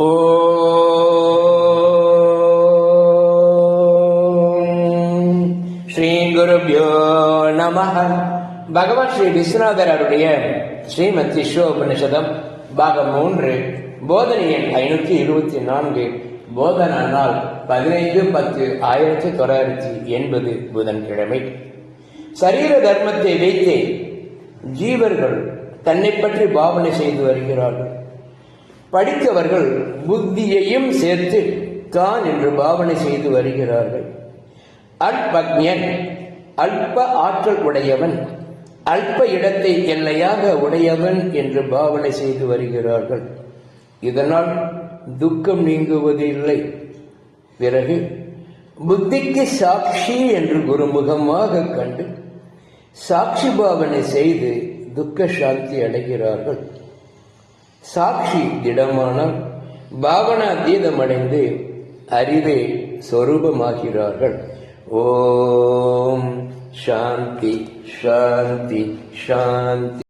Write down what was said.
ஓம் ஸ்ரீ குருப்யோ நமஹ. பகவான் ஸ்ரீ விஸ்வநாதர் அவருடைய ஸ்ரீமத் சிஷ்யோபனிஷதம் பாகம் 3 போதனை எண் 524 போதனா நாள் 15/10/1980 புதன்கிழமை. சரீர தர்மத்தை வைத்து ஜீவர்கள் தன்னை பற்றி பாவனை செய்து வருகிறார்கள். படித்தவர்கள் புத்தியையும் சேர்த்து தான் என்று பாவனை செய்து வருகிறார்கள். அல்பக்ஞன் அல்ப ஆற்றல் உடையவன், அல்ப இடத்தை எல்லையாக உடையவன் என்று பாவனை செய்து வருகிறார்கள். இதனால் துக்கம் நீங்குவதில்லை. பிறகு புத்திக்கு சாட்சி என்று குருமுகமாக கண்டு சாட்சி பாவனை செய்து துக்க சாந்தி அடைகிறார்கள். சாட்சி திடமானால் பாவனாதீதமடைந்து அறிவே சொரூபமாகிறார்கள். ஓம் சாந்தி சாந்தி சாந்தி.